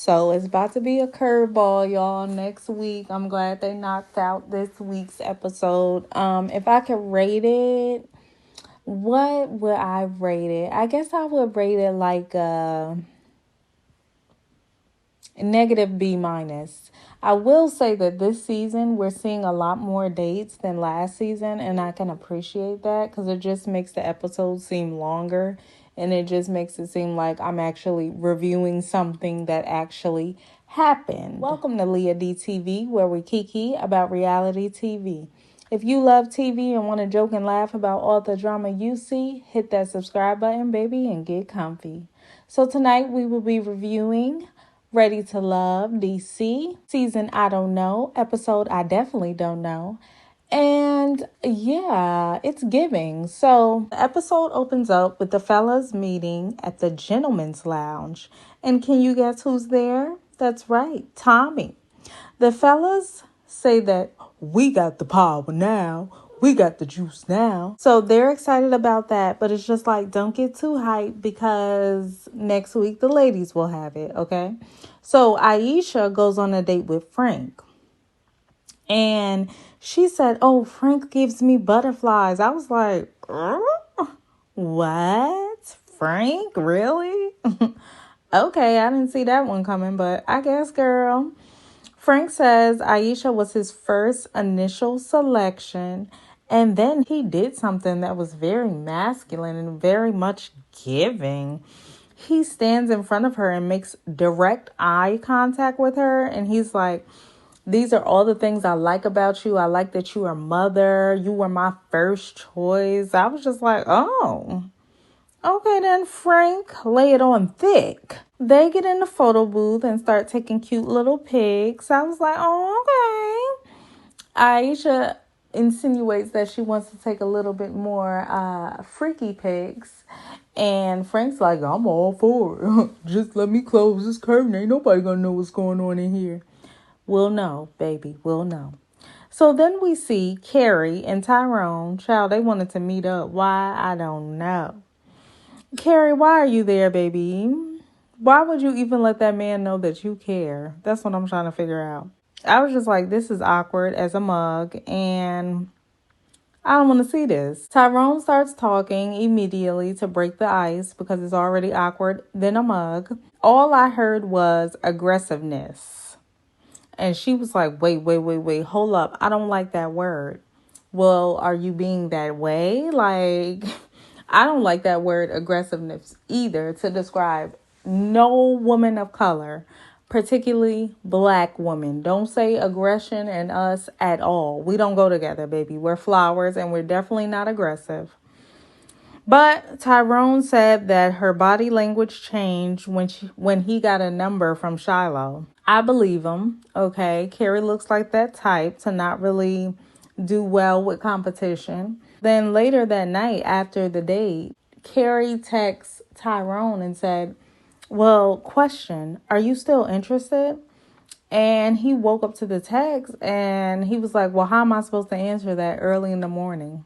So it's about to be a curveball, y'all, next week. I'm glad they knocked out this week's episode. If I could rate it, what would I rate it? I guess I would rate it like a negative B minus. I will say that this season we're seeing a lot more dates than last season, and I can appreciate that because it just makes the episodes seem longer, and it just makes it seem like I'm actually reviewing something that actually happened. Welcome to Leah DTV, where we kiki about reality TV. If you love TV and want to joke and laugh about all the drama you see, hit that subscribe button, baby, and get comfy. So tonight we will be reviewing Ready to Love DC, season I Don't Know, episode I Definitely Don't Know. And yeah, it's giving. So the episode opens up with the fellas meeting at the Gentleman's Lounge. And can you guess who's there? That's right, Tommy. The fellas say that we got the power now. We got the juice now. So they're excited about that, but it's just like, don't get too hyped because next week the ladies will have it, okay? So Aisha goes on a date with Frank. And she said, oh, Frank gives me butterflies. I was like, what? Frank? Really? Okay, I didn't see that one coming, but I guess, girl. Frank says Aisha was his first initial selection, and then he did something that was very masculine and very much giving. He stands in front of her and makes direct eye contact with her, and he's like, these are all the things I like about you. I like that you are mother. You were my first choice. I was just like, oh, okay then, Frank, lay it on thick. They get in the photo booth and start taking cute little pics. I was like, oh, okay. Aisha insinuates that she wants to take a little bit more freaky pics. And Frank's like, I'm all for it. Just let me close this curtain. Ain't nobody gonna know what's going on in here. We'll know, baby. We'll know. So then we see Carrie and Tyrone. Child, they wanted to meet up. Why? I don't know. Carrie, why are you there, baby? Why would you even let that man know that you care? That's what I'm trying to figure out. I was just like, this is awkward as a mug, and I don't want to see this. Tyrone starts talking immediately to break the ice because it's already awkward than a mug. All I heard was aggressiveness. And she was like, wait, hold up. I don't like that word. Well, are you being that way? Like, I don't like that word aggressiveness either to describe no woman of color, particularly black women. Don't say aggression and us at all. We don't go together, baby. We're flowers and we're definitely not aggressive. But Tyrone said that her body language changed when he got a number from Shiloh. I believe him. Okay, Carrie looks like that type to not really do well with competition. Then later that night after the date, Carrie texts Tyrone and said, well, question, are you still interested? And he woke up to the text and he was like, well, how am I supposed to answer that early in the morning?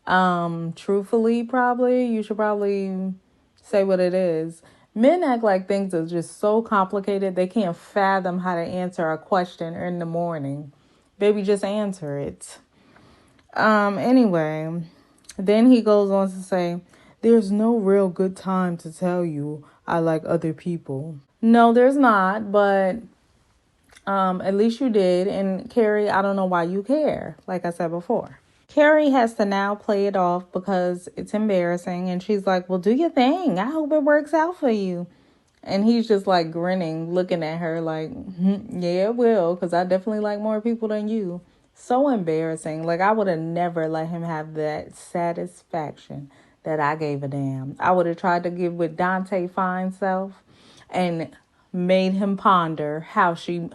Truthfully, probably, you should probably say what it is. Men act like things are just so complicated, they can't fathom how to answer a question in the morning. Baby, just answer it. Anyway, then he goes on to say, there's no real good time to tell you I like other people. No, there's not, but at least you did. And Carrie, I don't know why you care, like I said before. Carrie has to now play it off because it's embarrassing. And she's like, well, do your thing. I hope it works out for you. And he's just like grinning, looking at her like, yeah, it will. Because I definitely like more people than you. So embarrassing. Like, I would have never let him have that satisfaction that I gave a damn. I would have tried to give with Dante fine self and made him ponder how she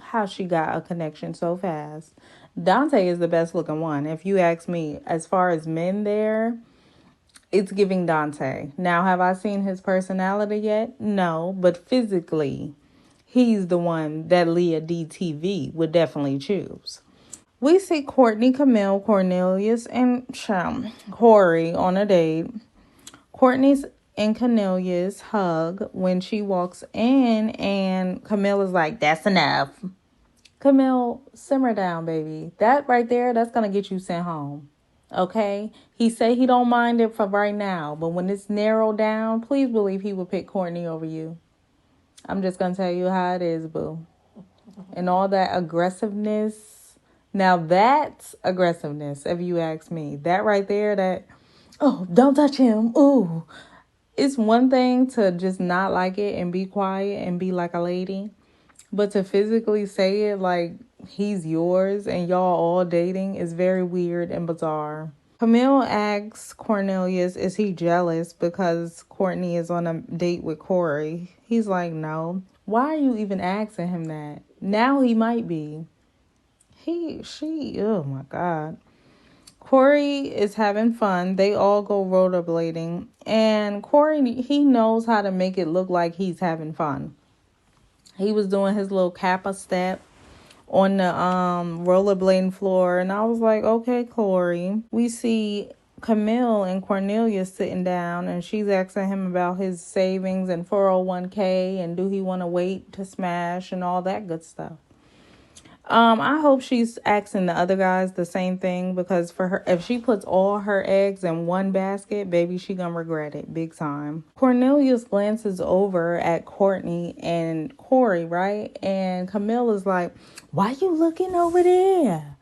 got a connection so fast. Dante is the best looking one. If you ask me, as far as men there, it's giving Dante. Now, have I seen his personality yet? No, but physically, he's the one that Leah DTV would definitely choose. We see Courtney, Camille, Cornelius, and Corey on a date. Courtney's and Cornelius hug when she walks in, and Camille is like, that's enough. Camille, simmer down, baby. That right there, that's going to get you sent home. Okay? He say he don't mind it for right now, but when it's narrowed down, please believe he will pick Courtney over you. I'm just going to tell you how it is, boo. And all that aggressiveness. Now that's aggressiveness, if you ask me. That right there, that, oh, don't touch him. Ooh. It's one thing to just not like it and be quiet and be like a lady. But to physically say it like he's yours and y'all all dating is very weird and bizarre. Camille asks Cornelius, is he jealous because Courtney is on a date with Corey? He's like, no. Why are you even asking him that? Now he might be. Oh my God. Corey is having fun. They all go rollerblading. And Corey, he knows how to make it look like he's having fun. He was doing his little kappa step on the rollerblading floor. And I was like, okay, Corey. We see Camille and Cornelius sitting down, and she's asking him about his savings and 401k and do he want to wait to smash and all that good stuff. I hope she's asking the other guys the same thing, because for her, if she puts all her eggs in one basket, baby, she gonna regret it big time. Cornelius glances over at Courtney and Corey, right? And Camille is like, why you looking over there?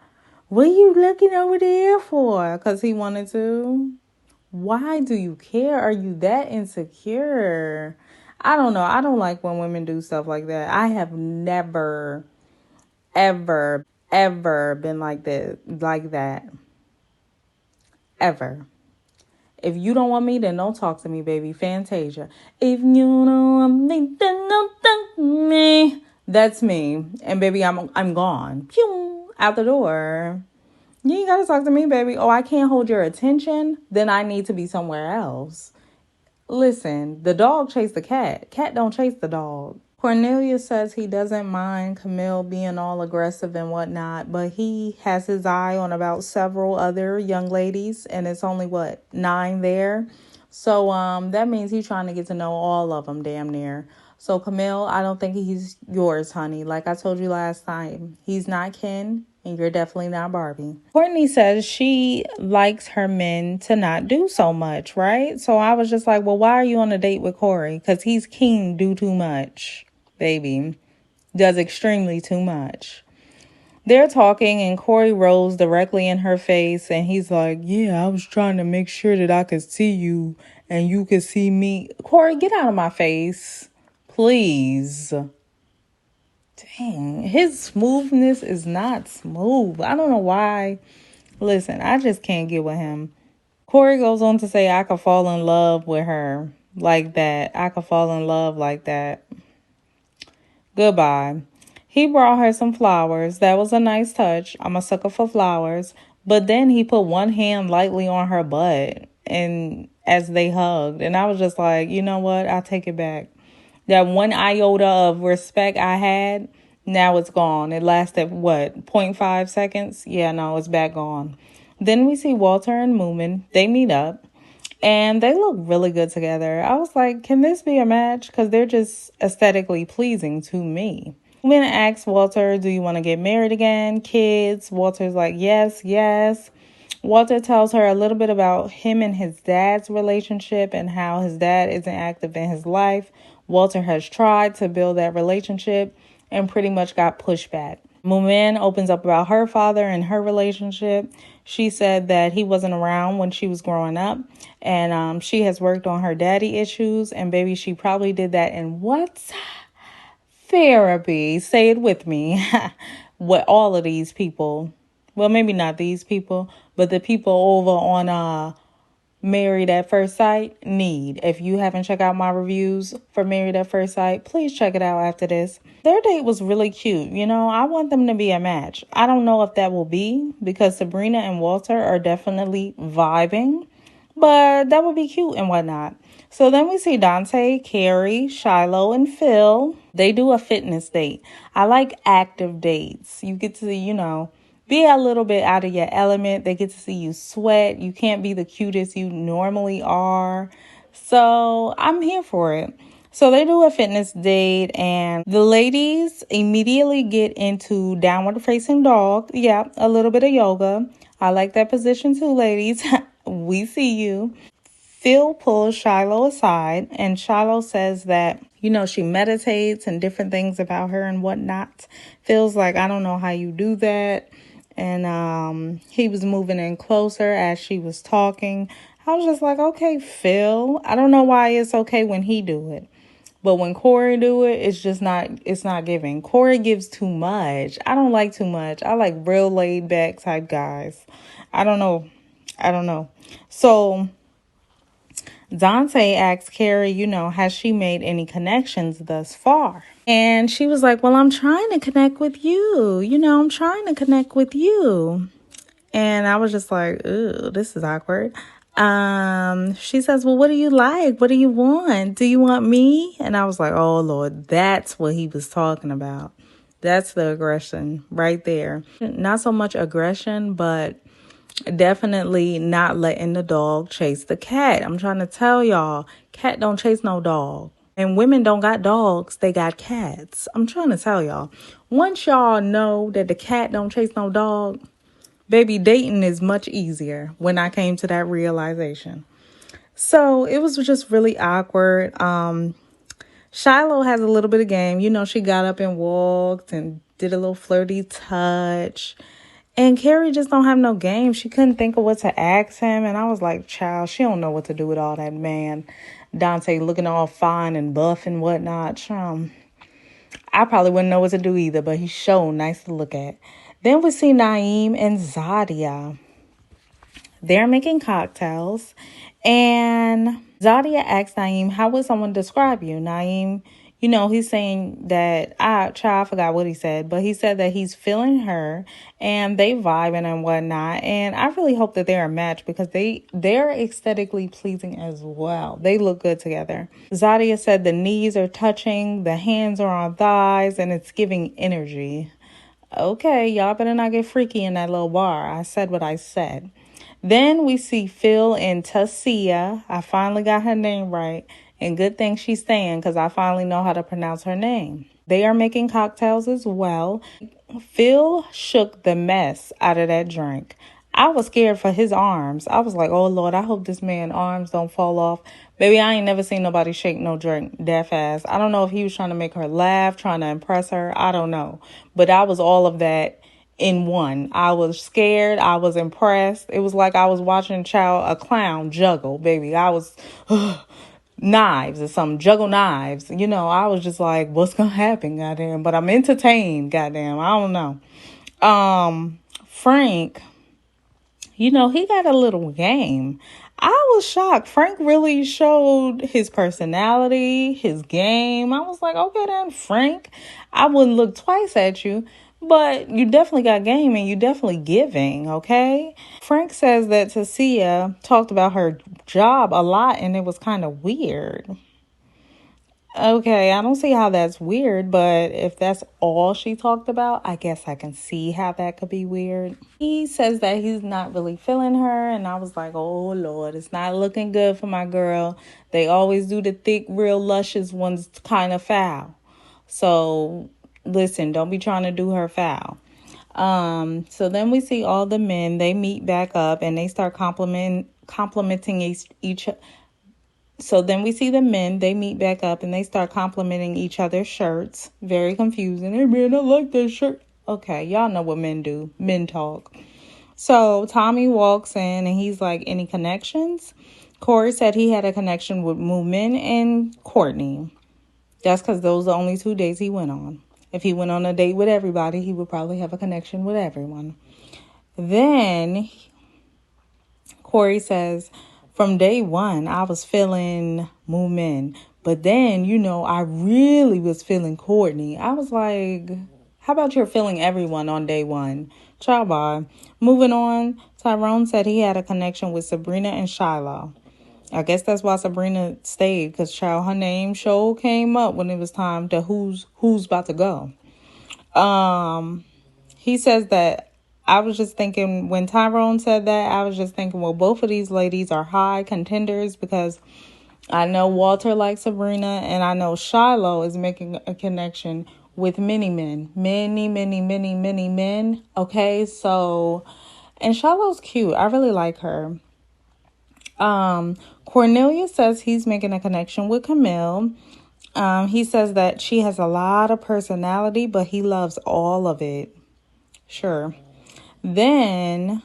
What are you looking over there for? Because he wanted to. Why do you care? Are you that insecure? I don't know. I don't like when women do stuff like that. I have never ever been like that. Ever. If you don't want me, then don't talk to me, baby. Fantasia. If you don't want me, then don't talk to me. That's me. And baby, I'm gone. Pew, out the door. You ain't gotta talk to me, baby. Oh, I can't hold your attention? Then I need to be somewhere else. Listen, the dog chased the cat. Cat don't chase the dog. Cornelius says he doesn't mind Camille being all aggressive and whatnot, but he has his eye on about several other young ladies, and it's only, 9 there? So that means he's trying to get to know all of them damn near. So Camille, I don't think he's yours, honey. Like I told you last time, he's not Ken, and you're definitely not Barbie. Courtney says she likes her men to not do so much, right? So I was just like, well, why are you on a date with Corey? Because he's king, do too much. Baby, does extremely too much. They're talking and Corey rolls directly in her face and he's like, yeah, I was trying to make sure that I could see you and you could see me. Corey, get out of my face, please. Dang, his smoothness is not smooth. I don't know why. Listen, I just can't get with him. Corey goes on to say, I could fall in love with her like that. I could fall in love like that. Goodbye. He brought her some flowers. That was a nice touch. I'm a sucker for flowers. But then he put one hand lightly on her butt and as they hugged. And I was just like, you know what? I'll take it back. That one iota of respect I had, now it's gone. It lasted, 0.5 seconds? Yeah, no, it's back gone. Then we see Walter and Moomin. They meet up. And they look really good together. I was like, can this be a match? Because they're just aesthetically pleasing to me. When I asked Walter, do you want to get married again? Kids? Walter's like, yes, yes. Walter tells her a little bit about him and his dad's relationship and how his dad isn't active in his life. Walter has tried to build that relationship and pretty much got pushed back. Moomin opens up about her father and her relationship. She said that he wasn't around when she was growing up, and she has worked on her daddy issues, and baby, she probably did that in what? Therapy. Say it with me. What all of these people, well, maybe not these people, but the people over on Married at First Sight need. If you haven't checked out my reviews for Married at First Sight, please check it out after this. Their date was really cute. You know, I want them to be a match. I don't know if that will be, because Sabrina and Walter are definitely vibing, but that would be cute and whatnot. So then we see Dante, Carrie, Shiloh, and Phil. They do a fitness date. I like active dates. You get to, be a little bit out of your element. They get to see you sweat. You can't be the cutest you normally are. So I'm here for it. So they do a fitness date, and the ladies immediately get into downward facing dog. Yeah, a little bit of yoga. I like that position too, ladies. We see you. Phil pulls Shiloh aside, and Shiloh says that, she meditates and different things about her and whatnot. Phil's like, I don't know how you do that. And he was moving in closer as she was talking. I was just like, okay, Phil. I don't know why it's okay when he do it. But when Corey do it, it's not giving. Corey gives too much. I don't like too much. I like real laid back type guys. I don't know. So Dante asked Carrie, has she made any connections thus far? And she was like, well, I'm trying to connect with you. I'm trying to connect with you. And I was just like, ooh, this is awkward. She says, well, what do you like? What do you want? Do you want me? And I was like, oh, Lord, that's what he was talking about. That's the aggression right there. Not so much aggression, but definitely not letting the dog chase the cat. I'm trying to tell y'all, cat don't chase no dog. And women don't got dogs, they got cats. I'm trying to tell y'all. Once y'all know that the cat don't chase no dog, baby, dating is much easier when I came to that realization. So it was just really awkward. Shiloh has a little bit of game. She got up and walked and did a little flirty touch. And Carrie just don't have no game. She couldn't think of what to ask him. And I was like, child, she don't know what to do with all that, man. Dante looking all fine and buff and whatnot. I probably wouldn't know what to do either, but he's so nice to look at. Then we see Naeem and Zadia. They're making cocktails. And Zadia asks Naeem, how would someone describe you? Naeem, he's saying that, I forgot what he said, but he said that he's feeling her and they vibing and whatnot. And I really hope that they're a match because they're aesthetically pleasing as well. They look good together. Zadia said the knees are touching, the hands are on thighs, and it's giving energy. Okay, y'all better not get freaky in that little bar. I said what I said. Then we see Phil and Tasia. I finally got her name right. And good thing she's staying because I finally know how to pronounce her name. They are making cocktails as well. Phil shook the mess out of that drink. I was scared for his arms. I was like, oh, Lord, I hope this man's arms don't fall off. Baby, I ain't never seen nobody shake no drink that fast. I don't know if he was trying to make her laugh, trying to impress her. I don't know. But I was all of that in one. I was scared. I was impressed. It was like I was watching a clown juggle, baby. I was knives or something, juggle knives. I was just like, what's gonna happen, goddamn? But I'm entertained, goddamn. I don't know. Frank, he got a little game. I was shocked. Frank really showed his personality, his game. I was like, okay then, Frank, I wouldn't look twice at you. But you definitely got game and you definitely giving, okay? Frank says that Tasia talked about her job a lot and it was kind of weird. Okay, I don't see how that's weird, but if that's all she talked about, I guess I can see how that could be weird. He says that he's not really feeling her, and I was like, oh, Lord, it's not looking good for my girl. They always do the thick, real luscious ones kind of foul. So listen, don't be trying to do her foul. So then we see all the men, they meet back up and they start complimenting each. So then we see the men, they meet back up and they start complimenting each other's shirts. Very confusing. Hey man, I like that shirt. Okay, y'all know what men do. Men talk. So Tommy walks in and he's like, any connections? Corey said he had a connection with Moomin and Courtney. That's because those are the only 2 days he went on. If he went on a date with everybody, he would probably have a connection with everyone. Then Corey says, from day one, I was feeling Moomin. But then, I really was feeling Courtney. I was like, how about you're feeling everyone on day one? Ciao, bye. Moving on, Tyrone said he had a connection with Sabrina and Shiloh. I guess that's why Sabrina stayed, because her name show came up when it was time to who's about to go. He says that I was just thinking when Tyrone said that, I was just thinking, well, both of these ladies are high contenders because I know Walter likes Sabrina, and I know Shiloh is making a connection with many men. Many men. Okay, so, and Shiloh's cute. I really like her. Cornelius says he's making a connection with Camille. He says that she has a lot of personality, but he loves all of it. Sure. Then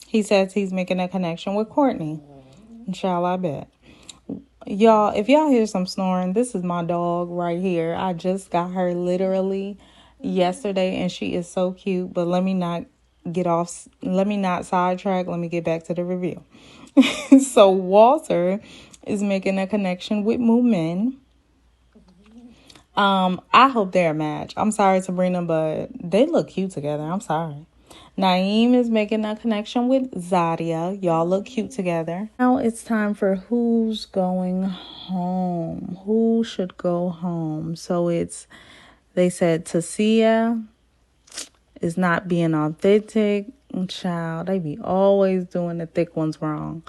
he says he's making a connection with Courtney. Inshallah, I bet. Y'all, if y'all hear some snoring, this is my dog right here. I just got her literally yesterday, and she is so cute. But let me not sidetrack. Let me get back to the review. So Walter is making a connection with Moomin. I hope they're a match. I'm sorry, Sabrina, but they look cute together. I'm sorry. Naeem is making a connection with Zadia. Y'all look cute together. Now it's time for who's going home. Who should go home? So they said Tasia is not being authentic. Child, they be always doing the thick ones wrong.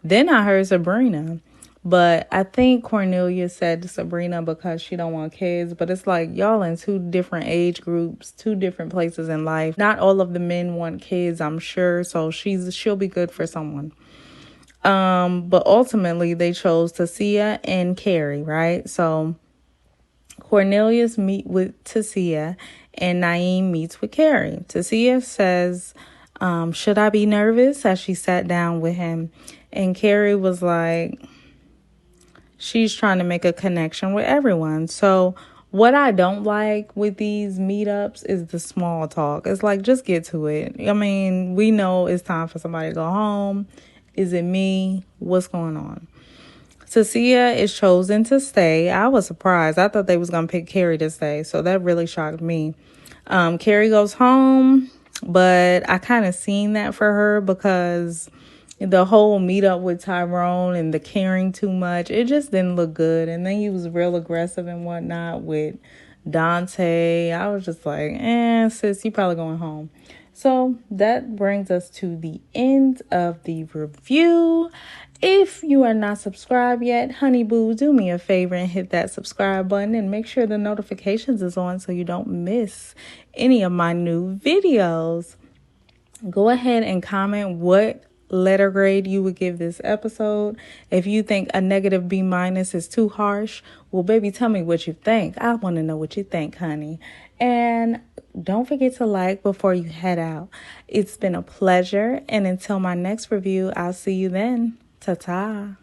Then I heard Sabrina. But I think Cornelia said Sabrina because she don't want kids. But it's like y'all in two different age groups, two different places in life. Not all of the men want kids, I'm sure. So she'll be good for someone. But ultimately they chose Tasia and Carrie, right? So Cornelius meet with Tasia and Naeem meets with Carrie. Tasia says, should I be nervous? As she sat down with him. And Carrie was like, she's trying to make a connection with everyone. So what I don't like with these meetups is the small talk. It's like, just get to it. I mean, we know it's time for somebody to go home. Is it me? What's going on? Tasia is chosen to stay. I was surprised. I thought they was going to pick Carrie to stay. So that really shocked me. Carrie goes home, but I kind of seen that for her because the whole meetup with Tyrone and the caring too much, it just didn't look good. And then he was real aggressive and whatnot with Dante. I was just like, sis, you probably going home. So that brings us to the end of the review. If you are not subscribed yet, honey boo, do me a favor and hit that subscribe button and make sure the notifications is on so you don't miss any of my new videos. Go ahead and comment what letter grade you would give this episode. If you think a negative B- is too harsh, well, baby, tell me what you think. I want to know what you think, honey. And don't forget to like before you head out. It's been a pleasure. And until my next review, I'll see you then. Ta-ta.